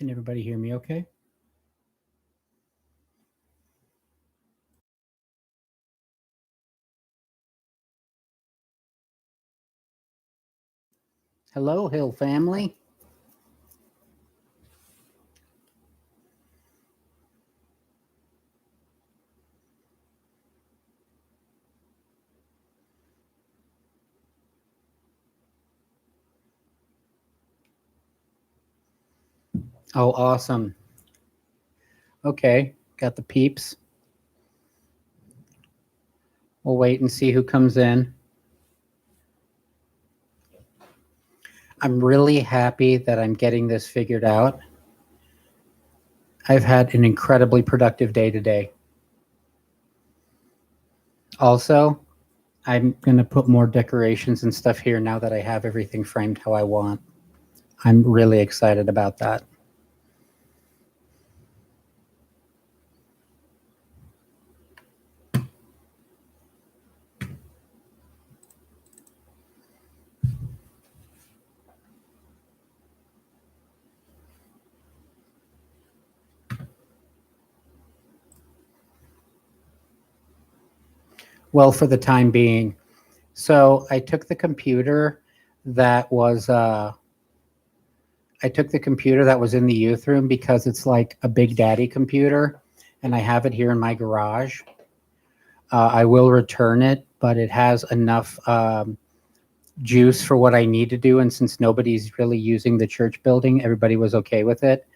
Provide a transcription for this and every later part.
Can everybody hear me okay? Hello, Hill family. Oh, awesome. Okay, got the peeps. We'll wait and see who comes in. I'm really happy that I'm getting this figured out. I've had an incredibly productive day today. Also, I'm going to put more decorations and stuff here now that I have everything framed how I want. I'm really excited about that. Well, for the time being. So I took the computer that was in the youth room because it's like a Big Daddy computer, and I have it here in my garage. I will return it, but it has enough juice for what I need to do. And since nobody's really using the church building, everybody was okay with it.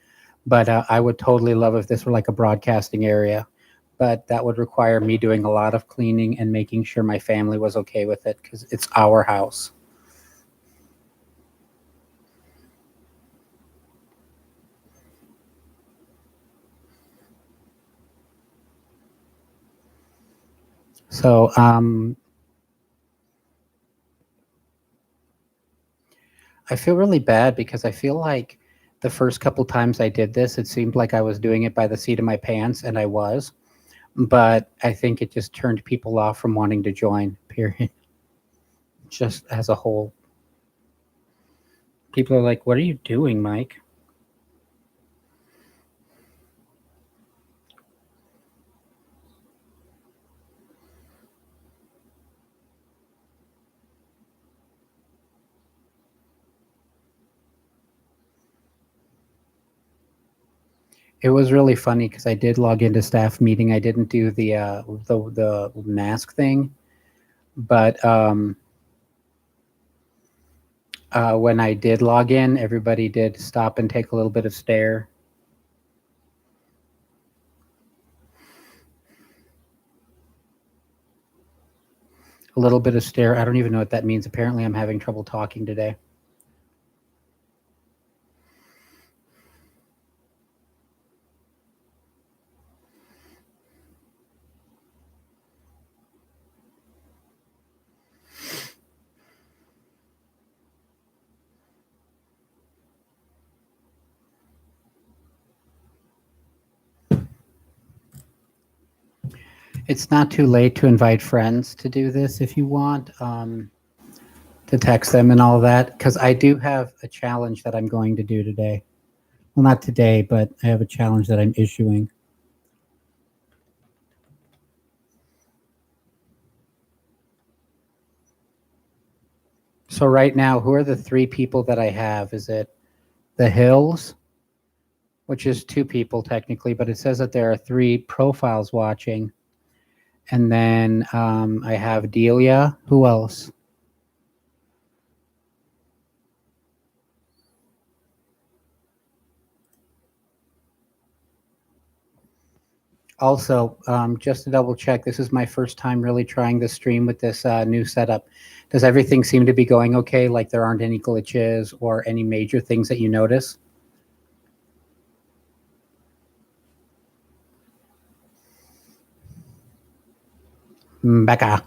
But I would totally love if this were like a broadcasting area. But that would require me doing a lot of cleaning and making sure my family was okay with it because it's our house. So I feel really bad because I feel like the first couple times I did this, it seemed like I was doing it by the seat of my pants, and I was. But I think it just turned people off from wanting to join, period. Just as a whole. People are like, what are you doing, Mike? It was really funny because I did log into staff meeting. I didn't do the mask thing, but when I did log in, everybody did stop and take a little bit of stare. A little bit of stare. I don't even know what that means. Apparently, I'm having trouble talking today. It's not too late to invite friends to do this if you want, to text them and all that, because I do have a challenge that I'm going to do today. Well, not today, but I have a challenge that I'm issuing. So right now, who are the three people that I have? Is it the Hills, which is two people technically, but it says that there are three profiles watching. And then I have Delia. Who else? Also, just to double check, this is my first time really trying the stream with this new setup. Does everything seem to be going okay? Like there aren't any glitches or any major things that you notice? Becca.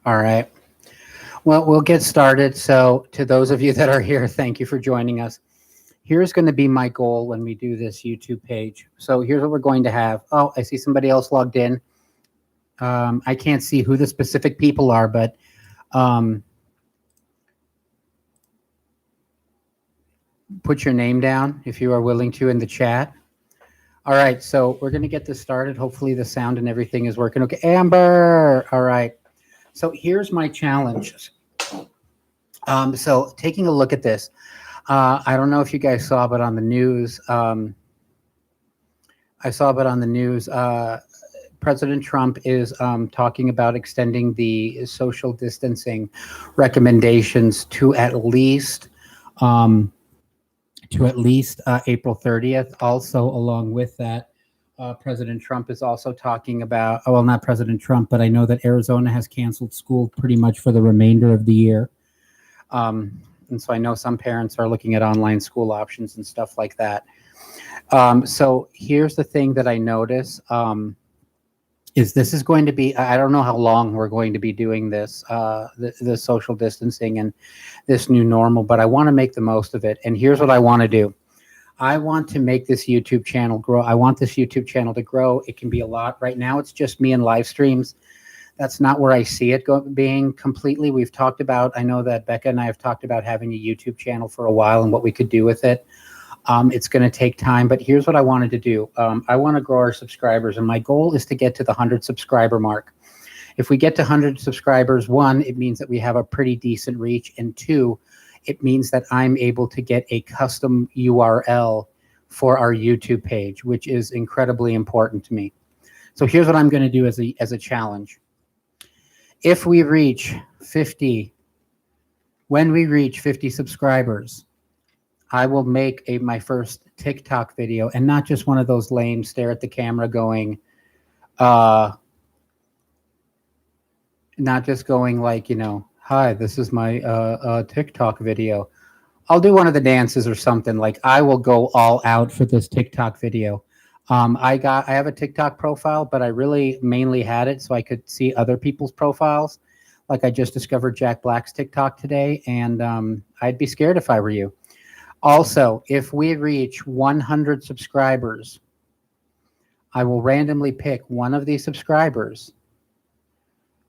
All right. Well, we'll get started. So, to those of you that are here, thank you for joining us. Here's going to be my goal when we do this YouTube page. So, here's what we're going to have. Oh, I see somebody else logged in. I can't see who the specific people are, but put your name down if you are willing to in the chat. All right, so we're going to get this started. Hopefully, the sound and everything is working. Okay, Amber. All right. So, here's my challenge. So, taking a look at this. I don't know if you guys saw, but on the news, President Trump is talking about extending the social distancing recommendations to at least April 30th. Also, along with that, President Trump is also talking about, well, not President Trump, but I know that Arizona has canceled school pretty much for the remainder of the year. And so I know some parents are looking at online school options and stuff like that. So here's the thing that I notice is this is going to be, I don't know how long we're going to be doing this, the social distancing and this new normal, but I want to make the most of it. And here's what I want to do. I want to make this YouTube channel grow. I want this YouTube channel to grow. It can be a lot. Right now, it's just me and live streams. That's not where I see it being completely. We've talked about, I know that Becca and I have talked about having a YouTube channel for a while and what we could do with it. It's going to take time, but here's what I wanted to do. I want to grow our subscribers, and my goal is to get to the 100 subscriber mark. If we get to 100 subscribers, one, it means that we have a pretty decent reach, and two, it means that I'm able to get a custom URL for our YouTube page, which is incredibly important to me. So here's what I'm going to do as a challenge. If we reach 50, when we reach 50 subscribers, I will make my first TikTok video, and not just one of those lame stare at the camera going, not just going like, hi, this is my TikTok video. I'll do one of the dances or something. Like, I will go all out for this TikTok video. I have a TikTok profile, but I really mainly had it so I could see other people's profiles. Like, I just discovered Jack Black's TikTok today, and I'd be scared if I were you. Also, if we reach 100 subscribers, I will randomly pick one of these subscribers,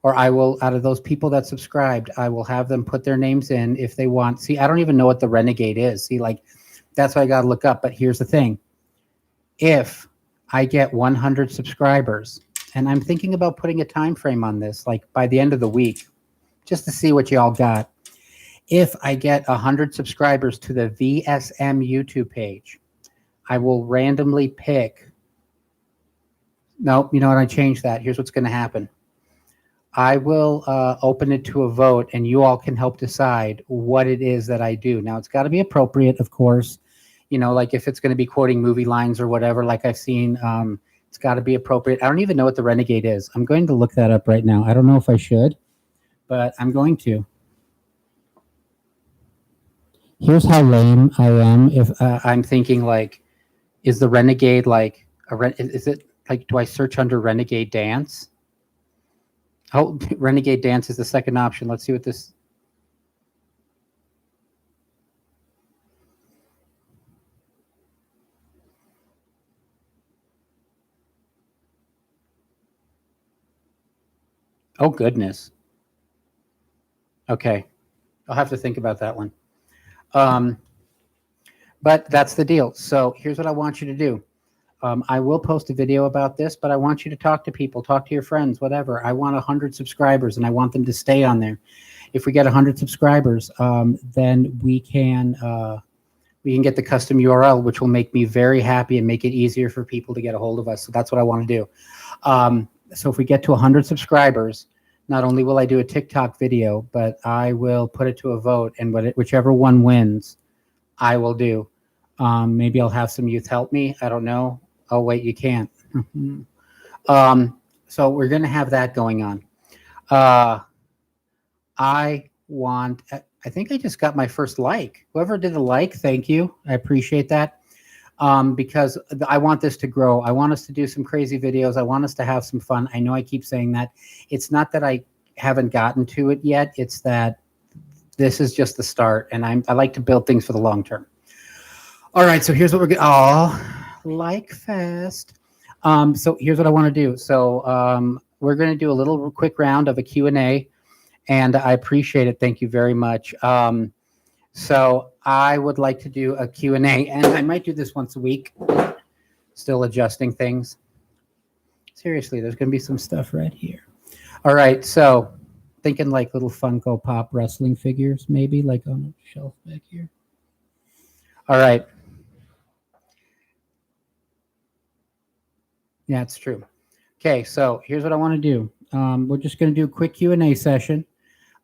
or I will, out of those people that subscribed, I will have them put their names in if they want. See, I don't even know what the renegade is. See, like, that's what I got to look up. But here's the thing. If I get 100 subscribers, and I'm thinking about putting a time frame on this, like by the end of the week, just to see what y'all got. If I get 100 subscribers to the VSM YouTube page, I will randomly pick. Nope, you know what? I changed that. Here's what's going to happen. I will open it to a vote, and you all can help decide what it is that I do. Now, it's got to be appropriate, of course. Like if it's going to be quoting movie lines or whatever, like I've seen, it's got to be appropriate. I don't even know what the renegade is. I'm going to look that up right now. I don't know if I should, but I'm going to. Here's how lame I am. If I'm thinking like, is the renegade like is it like, do I search under renegade dance? Oh, renegade dance is the second option. Let's see what this. Oh, goodness. Okay. I'll have to think about that one. But that's the deal. So here's what I want you to do. I will post a video about this, but I want you to talk to people, talk to your friends, whatever. I want 100 subscribers, and I want them to stay on there. If we get 100 subscribers, then we can get the custom URL, which will make me very happy and make it easier for people to get a hold of us. So that's what I want to do. So if we get to 100 subscribers, not only will I do a TikTok video, but I will put it to a vote, and whichever one wins, I will do. Maybe I'll have some youth help me. I don't know. Oh, wait, you can't. So we're going to have that going on. I think I just got my first like. Whoever did the like, thank you. I appreciate that. Because I want this to grow. I want us to do some crazy videos. I want us to have some fun. I know I keep saying that. It's not that I haven't gotten to it yet. It's that this is just the start, and I like to build things for the long term. All right, so here's what we're going. Oh, like fast. So here's what I want to do. So we're going to do a little quick round of a Q&A, and I appreciate it. Thank you very much. So I would like to do a Q&A, and I might do this once a week. Still adjusting things. Seriously, there's going to be some stuff right here. All right, so thinking like little Funko Pop wrestling figures, maybe like on a shelf back here. All right. Yeah, it's true. Okay, so here's what I want to do. We're just going to do a quick Q&A session.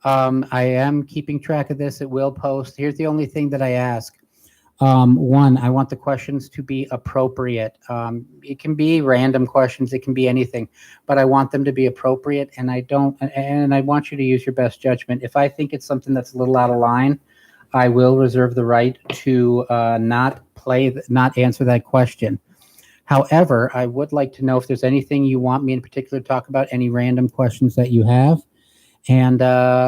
I am keeping track of this. It will post. Here's the only thing that I ask. One, I want the questions to be appropriate. It can be random questions. It can be anything, but I want them to be appropriate. And I want you to use your best judgment. If I think it's something that's a little out of line, I will reserve the right to not answer that question. However, I would like to know if there's anything you want me in particular to talk about, any random questions that you have. And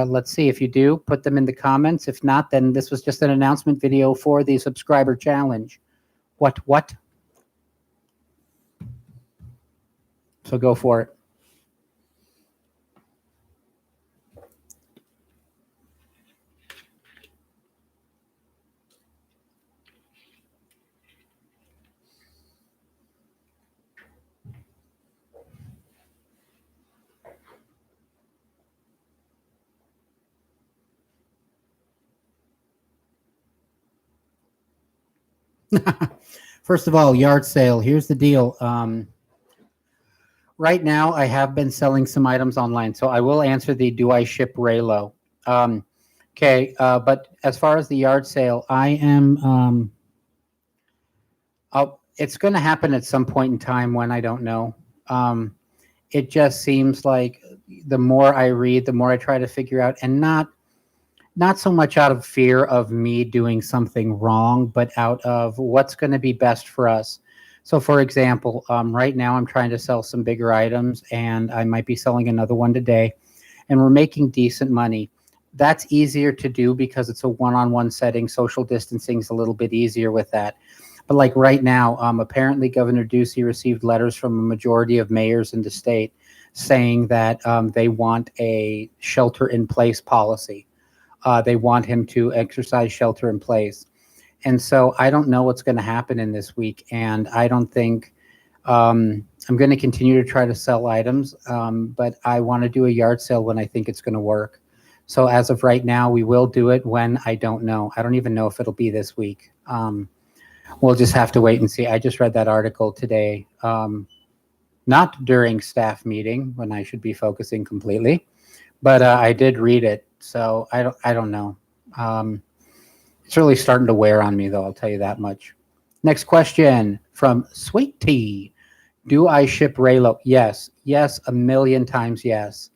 let's see, if you do, put them in the comments. If not, then this was just an announcement video for the subscriber challenge. What? So go for it. First of all, yard sale. Here's the deal. Right now, I have been selling some items online, so I will answer the do I ship Raylo. Okay, but as far as the yard sale, I am. It's going to happen at some point in time when I don't know. It just seems like the more I read, the more I try to figure out, and not so much out of fear of me doing something wrong, but out of what's going to be best for us. So, for example, right now I'm trying to sell some bigger items, and I might be selling another one today, and we're making decent money. That's easier to do because it's a one-on-one setting. Social distancing is a little bit easier with that. But like right now, apparently Governor Ducey received letters from a majority of mayors in the state saying that they want a shelter-in-place policy. They want him to exercise shelter in place. And so I don't know what's going to happen in this week. And I don't think I'm going to continue to try to sell items, but I want to do a yard sale when I think it's going to work. So as of right now, we will do it when I don't know. I don't even know if it'll be this week. We'll just have to wait and see. I just read that article today, not during staff meeting when I should be focusing completely, but I did read it. So I don't know. It's really starting to wear on me, though. I'll tell you that much. Next question from Sweet Tea. Do I ship Raylo? Yes, a million times yes.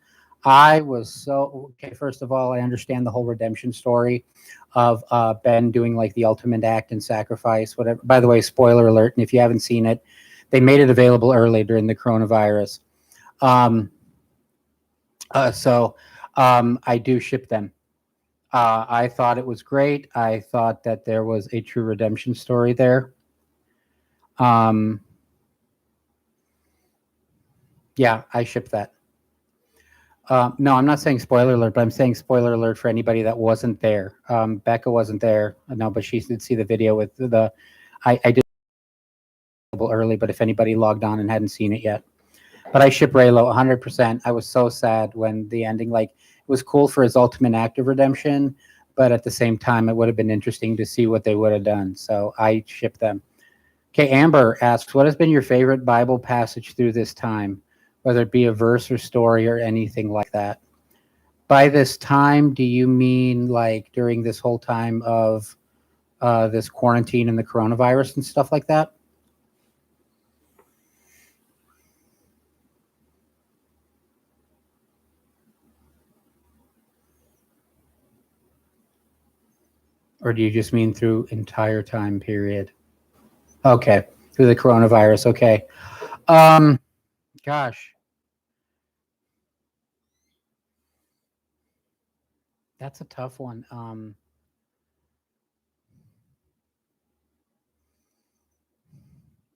I was so okay. First of all, I understand the whole redemption story of Ben doing like the ultimate act and sacrifice, whatever. By the way, spoiler alert, and if you haven't seen it, they made it available early during the coronavirus. So I do ship them. I thought it was great. I thought that there was a true redemption story there. Yeah, I ship that. No, I'm not saying spoiler alert, but I'm saying spoiler alert for anybody that wasn't there. Becca wasn't there. No, but she did see the video with the. I did early, but if anybody logged on and hadn't seen it yet, but I ship Raylo 100%. I was so sad when the ending, like, it was cool for his ultimate act of redemption, but at the same time, it would have been interesting to see what they would have done. So I ship them. Okay, Amber asks, what has been your favorite Bible passage through this time, whether it be a verse or story or anything like that? By this time, do you mean like during this whole time of this quarantine and the coronavirus and stuff like that? Or do you just mean through entire time period? Okay, through the coronavirus. Okay. Gosh. That's a tough one.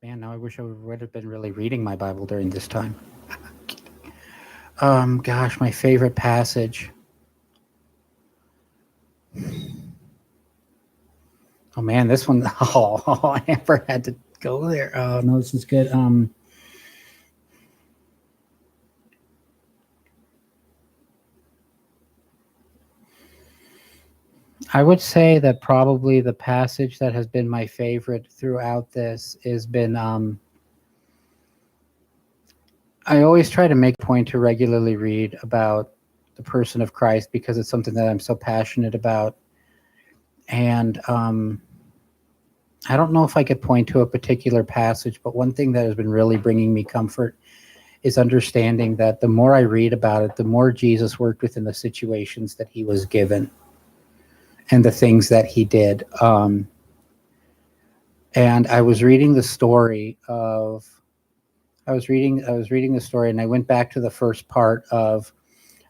Man, now I wish I would have been really reading my Bible during this time. Gosh, my favorite passage. Oh man, this one. Oh, I never had to go there. Oh no, this is good. I would say that probably the passage that has been my favorite throughout this has been. I always try to make a point to regularly read about the person of Christ because it's something that I'm so passionate about. And I don't know if I could point to a particular passage, but one thing that has been really bringing me comfort is understanding that the more I read about it, the more Jesus worked within the situations that he was given and the things that he did. And I was reading the story of, I was reading the story, and I went back to the first part of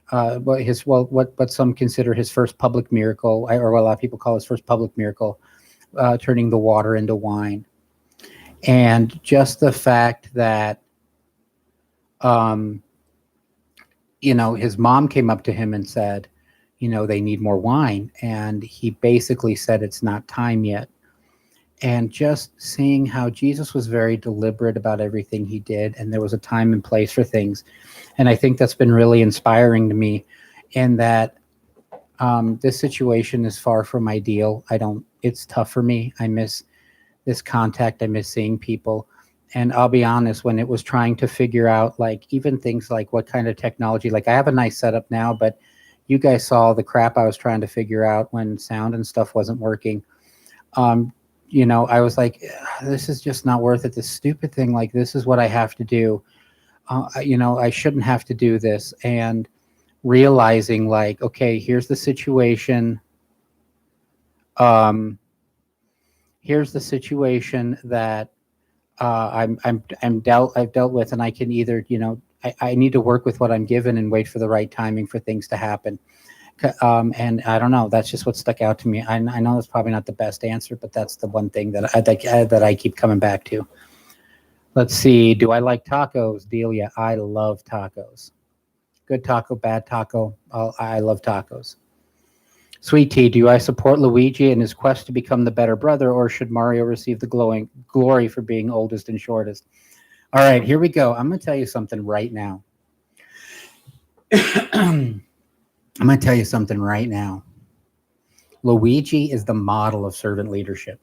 what some consider his first public miracle, or what a lot of people call his first public miracle, turning the water into wine. And just the fact that, his mom came up to him and said, they need more wine. And he basically said, it's not time yet. And just seeing how Jesus was very deliberate about everything he did, and there was a time and place for things. And I think that's been really inspiring to me, in that this situation is far from ideal. It's tough for me. I miss this contact. I miss seeing people. And I'll be honest, when it was trying to figure out, like, even things like what kind of technology, like I have a nice setup now, but you guys saw the crap I was trying to figure out when sound and stuff wasn't working. I was like, this is just not worth it. This stupid thing, like, this is what I have to do. I shouldn't have to do this. And realizing, like, okay, here's the situation. Here's the situation that I've dealt with, and I can either, I need to work with what I'm given and wait for the right timing for things to happen. And I don't know, that's just what stuck out to me. I know that's probably not the best answer, but that's the one thing that I keep coming back to. Let's see. Do I like tacos? Delia, I love tacos. Good taco, bad taco. I love tacos. Sweet Tea, do I support Luigi in his quest to become the better brother, or should Mario receive the glowing glory for being oldest and shortest? All right, here we go. I'm going to tell you something right now. Luigi is the model of servant leadership.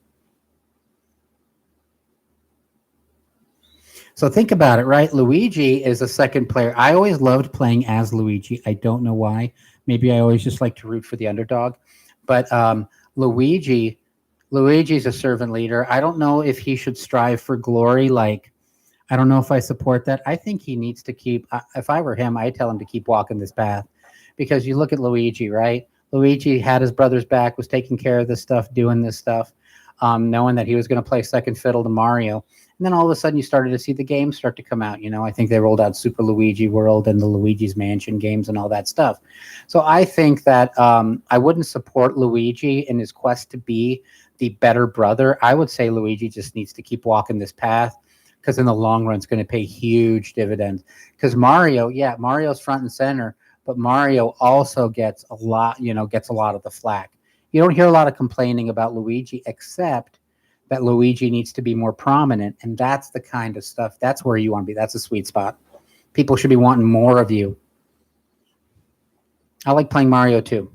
So think about it, right? Luigi is a second player. I always loved playing as Luigi. I don't know why. Maybe I always just like to root for the underdog. But Luigi's a servant leader. I don't know if he should strive for glory. Like, I don't know if I support that. I think he needs to keep, if I were him, I'd tell him to keep walking this path. Because you look at Luigi, right? Luigi had his brother's back, was taking care of this stuff, doing this stuff, knowing that he was going to play second fiddle to Mario. And then all of a sudden you started to see the games start to come out. I think they rolled out Super Luigi World and the Luigi's Mansion games and all that stuff. So I think that I wouldn't support Luigi in his quest to be the better brother. I would say Luigi just needs to keep walking this path, because in the long run, it's going to pay huge dividends. Because Mario's front and center, but Mario also gets a lot of the flack. You don't hear a lot of complaining about Luigi, except that Luigi needs to be more prominent. And that's the kind of stuff, that's where you want to be. That's a sweet spot. People should be wanting more of you. I like playing Mario too.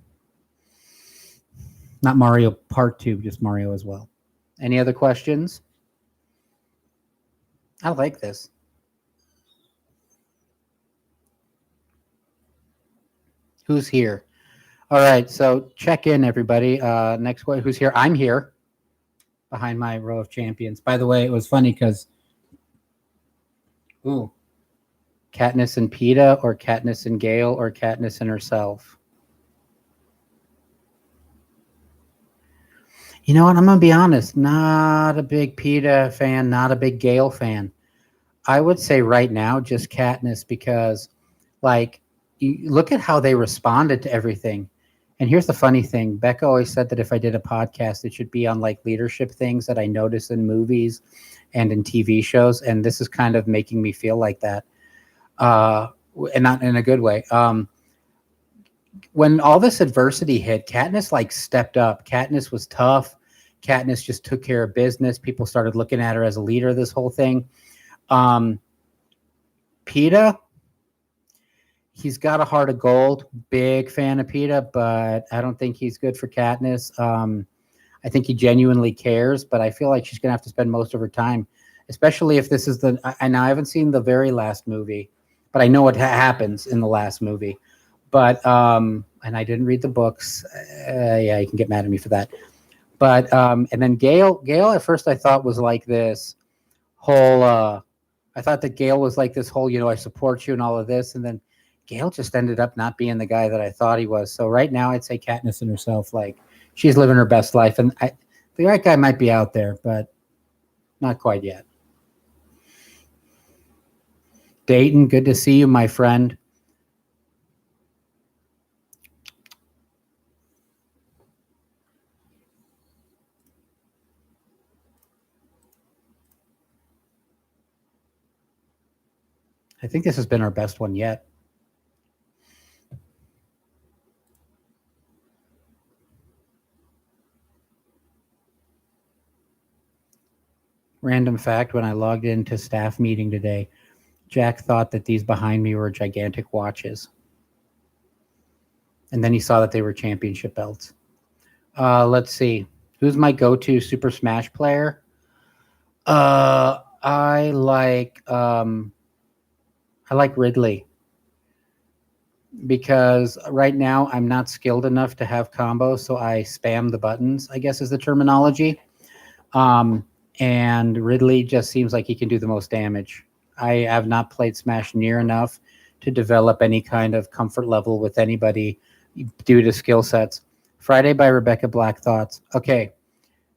Not Mario Part 2, just Mario as well. Any other questions? I like this. Who's here? All right, so check in, everybody. Next one, who's here? I'm here behind my row of champions. By the way, it was funny because, Katniss and PETA, or Katniss and Gale, or Katniss and herself. You know what? I'm going to be honest. Not a big PETA fan, not a big Gale fan. I would say right now just Katniss, because, like, you look at how they responded to everything. And here's the funny thing. Becca always said that if I did a podcast, it should be on like leadership things that I notice in movies and in TV shows. And this is kind of making me feel like that. Uh, and not in a good way. When all this adversity hit, Katniss like stepped up. Katniss was tough. Katniss just took care of business. People started looking at her as a leader of this whole thing. Peeta, he's got a heart of gold. Big fan of Peeta, but I don't think he's good for Katniss. I think he genuinely cares, but I feel like she's going to have to spend most of her time, especially if this is the. And I haven't seen the very last movie, but I know what happens in the last movie. But and I didn't read the books. Yeah, you can get mad at me for that. But and then Gale at first I thought was like this whole. I thought that Gale was like this whole, I support you and all of this, and then Gale just ended up not being the guy that I thought he was. So right now, I'd say Katniss and herself, like she's living her best life, and the right guy might be out there, but not quite yet. Dayton, good to see you, my friend. I think this has been our best one yet. Random fact, when I logged into staff meeting today, Jack thought that these behind me were gigantic watches. And then he saw that they were championship belts. Let's see. Who's my go-to Super Smash player? I like Ridley because right now I'm not skilled enough to have combos, so I spam the buttons, I guess is the terminology. And Ridley just seems like he can do the most damage. I have not played Smash near enough to develop any kind of comfort level with anybody due to skill sets. Friday by Rebecca Black Thoughts. Okay,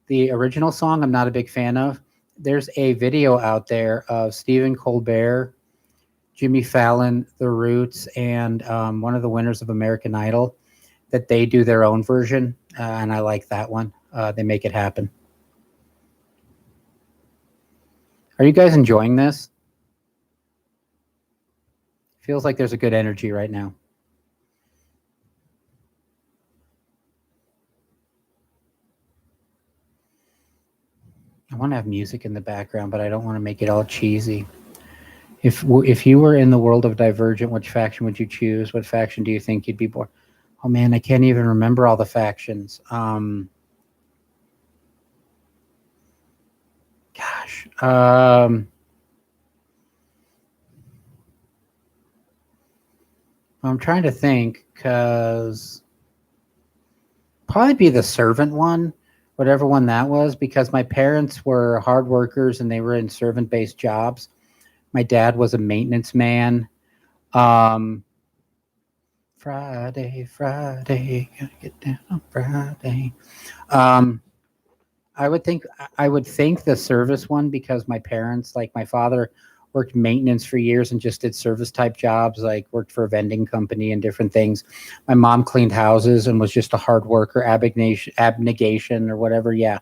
the original song I'm not a big fan of. There's a video out there of Stephen Colbert, Jimmy Fallon, The Roots, and one of the winners of American Idol that they do their own version, and I like that one. They make it happen. Are you guys enjoying this? Feels like there's a good energy right now. I want to have music in the background, but I don't want to make it all cheesy. If you were in the world of Divergent, which faction would you choose? What faction do you think you'd be born? Oh man, I can't even remember all the factions. Gosh. I'm trying to think because probably be the servant one, whatever one that was, because my parents were hard workers and they were in servant-based jobs. My dad was a maintenance man. Friday, gotta get down on Friday. I would think the service one because my parents, like my father, worked maintenance for years and just did service type jobs, like worked for a vending company and different things. My mom cleaned houses and was just a hard worker, abnegation or whatever. Yeah,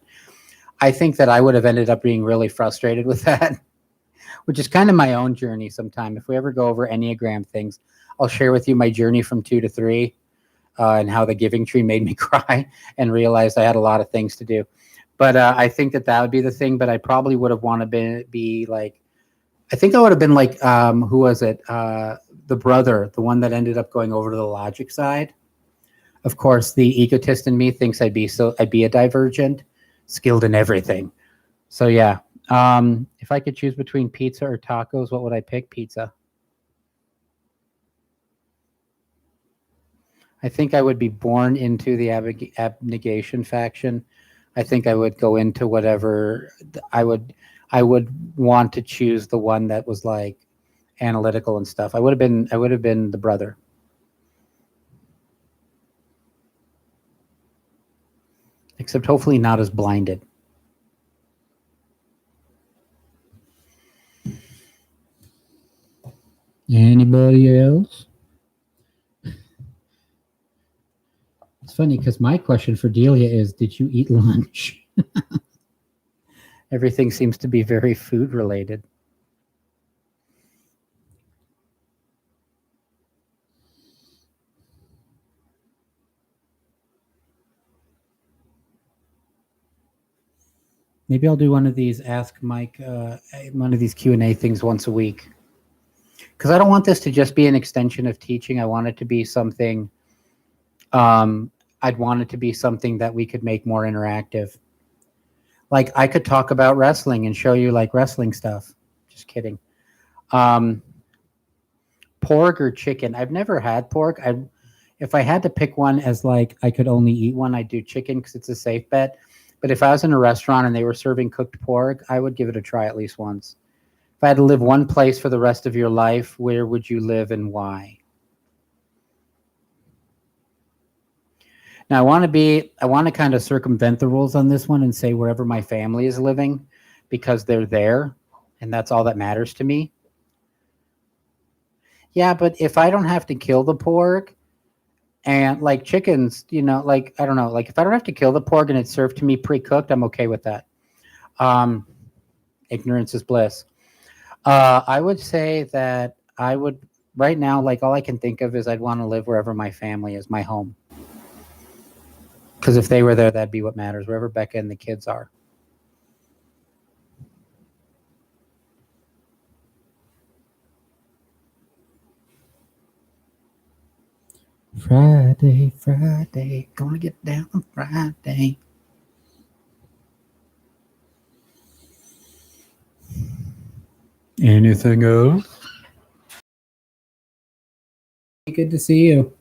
I think that I would have ended up being really frustrated with that, which is kind of my own journey. Sometime, if we ever go over Enneagram things, I'll share with you my journey from 2 to 3 and how the giving tree made me cry and realized I had a lot of things to do. But I think that would be the thing. But I probably would have wanted to be like, I think I would have been like, who was it? The brother, the one that ended up going over to the logic side. Of course, the egotist in me thinks I'd be a divergent, skilled in everything. So yeah, if I could choose between pizza or tacos, what would I pick? Pizza. I think I would be born into the abnegation faction. I think I would go into whatever I would want to choose the one that was like analytical and stuff. I would have been the brother. Except hopefully not as blinded. Anybody else? It's funny because my question for Delia is, did you eat lunch? Everything seems to be very food related. Maybe I'll do one of these Ask Mike, one of these Q&A things once a week. Because I don't want this to just be an extension of teaching. I want it to be something, I'd want it to be something that we could make more interactive. Like I could talk about wrestling and show you like wrestling stuff. Just kidding. Pork or chicken. I've never had pork. If I had to pick one as like I could only eat one, I'd do chicken because it's a safe bet. But if I was in a restaurant and they were serving cooked pork, I would give it a try at least once. If I had to live one place for the rest of your life, where would you live and why? Now I want to kind of circumvent the rules on this one and say wherever my family is living, because they're there and that's all that matters to me. Yeah, but if I don't have to kill the pork, and like chickens, like, I don't know, like if I don't have to kill the pork and it's served to me pre-cooked, I'm okay with that. Ignorance is bliss. I would say that I would, right now, like all I can think of is I'd want to live wherever my family is, my home. Because if they were there, that'd be what matters, wherever Becca and the kids are. Friday, gonna get down on Friday. Anything else? Good to see you.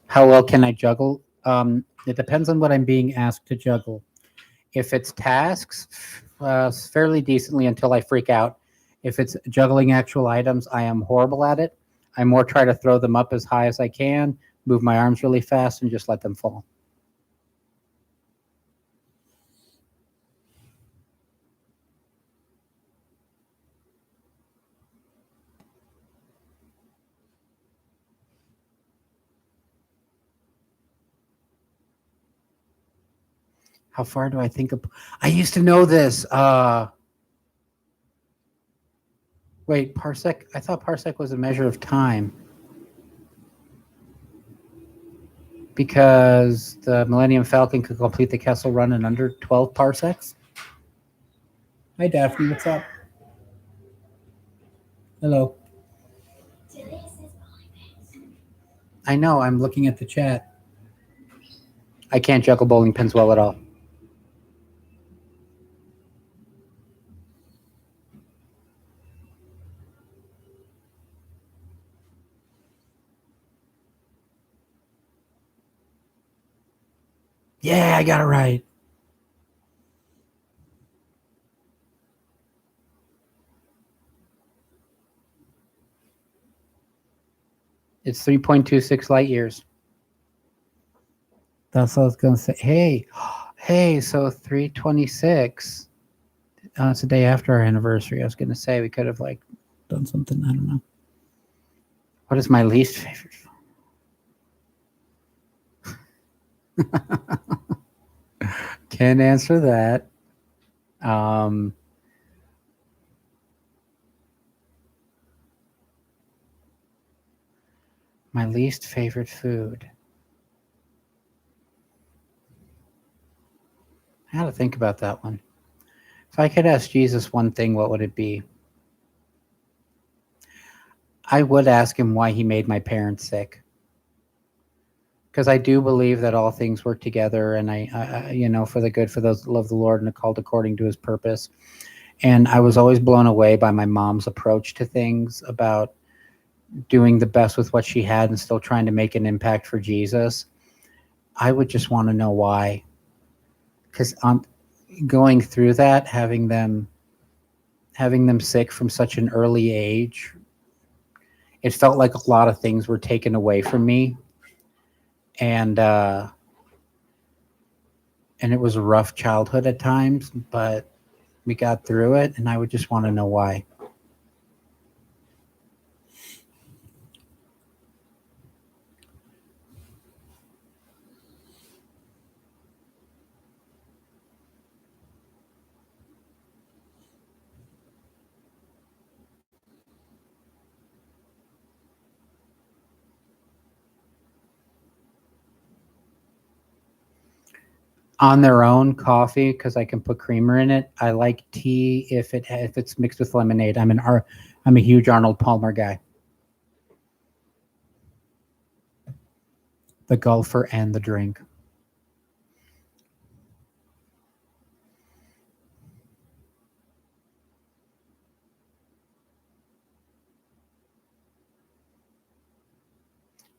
How well can I juggle? It depends on what I'm being asked to juggle. If it's tasks, fairly decently until I freak out. If it's juggling actual items, I am horrible at it. I more try to throw them up as high as I can, move my arms really fast, and just let them fall. How far do I think of? I used to know this. Wait, parsec? I thought parsec was a measure of time. Because the Millennium Falcon could complete the Kessel Run in under 12 parsecs. Hi, Daphne. What's up? Hello. I know. I'm looking at the chat. I can't juggle bowling pins well at all. Yeah, I got it right. It's 3.26 light years. That's what I was going to say. Hey, so 326. It's the day after our anniversary. I was going to say we could have like done something. I don't know. What is my least favorite? Can't answer that. My least favorite food. I had to think about that one. If I could ask Jesus one thing, what would it be? I would ask him why he made my parents sick. Because I do believe that all things work together, and I, for the good for those that love the Lord and are called according to his purpose. And I was always blown away by my mom's approach to things, about doing the best with what she had and still trying to make an impact for Jesus. I would just want to know why. Because going through that, having them sick from such an early age, it felt like a lot of things were taken away from me. And it was a rough childhood at times, but we got through it, and I would just want to know why. On their own, coffee, because I can put creamer in it. I like tea if it's mixed with lemonade. I'm a huge Arnold Palmer guy. The golfer and the drink.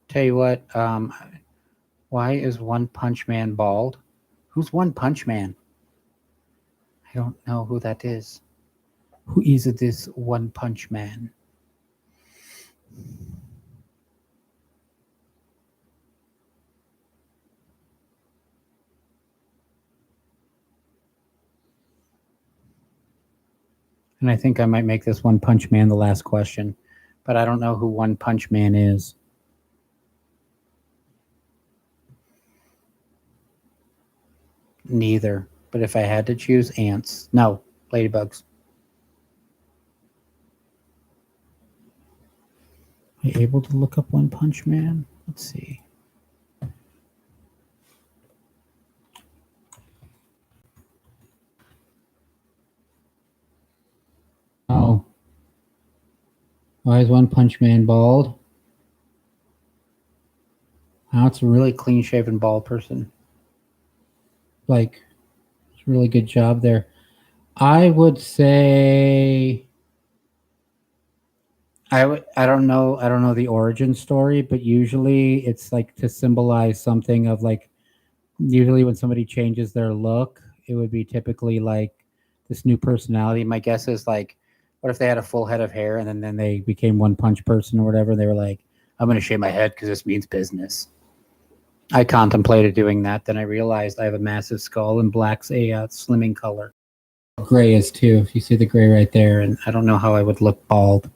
Tell you what, why is One Punch Man bald? Who's One Punch Man? I don't know who that is. Who is this One Punch Man? And I think I might make this One Punch Man the last question, but I don't know who One Punch Man is. Neither. But if I had to choose, ants. No, ladybugs. Are you able to look up One Punch Man? Let's see. Oh. Why is One Punch Man bald? Now it's a really clean shaven bald person. Like, it's a really good job there. I would say I don't know the origin story, but usually it's like to symbolize something of like, usually when somebody changes their look, it would be typically like this new personality. My guess is like, what if they had a full head of hair and then they became One Punch person or whatever? They were like, I'm going to shave my head because this means business. I contemplated doing that. Then I realized I have a massive skull and black's a slimming color. Gray is too. If you see the gray right there, and I don't know how I would look bald.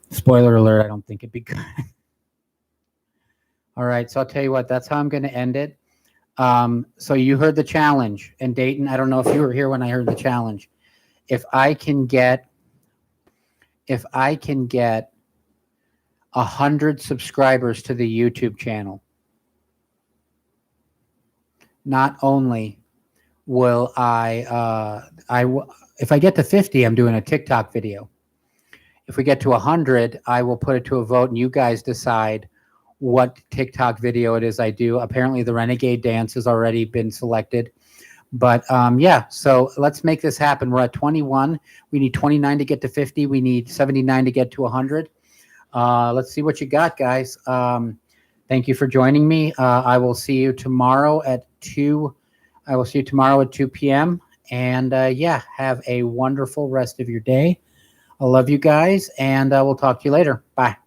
Spoiler alert, I don't think it'd be good. All right, so I'll tell you what, that's how I'm going to end it. So you heard the challenge, and Dayton, I don't know if you were here when I heard the challenge. If I can get 100 subscribers to the YouTube channel, not only will if I get to 50, I'm doing a TikTok video. If we get to 100, I will put it to a vote, and you guys decide what TikTok video it is I do. Apparently, the Renegade Dance has already been selected. But yeah, so let's make this happen. We're at 21. We need 29 to get to 50. We need 79 to get to 100. Let's see what you got, guys. Thank you for joining me. I will see you tomorrow at 2. I will see you tomorrow at 2 p.m. And yeah, have a wonderful rest of your day. I love you guys, and we'll talk to you later. Bye.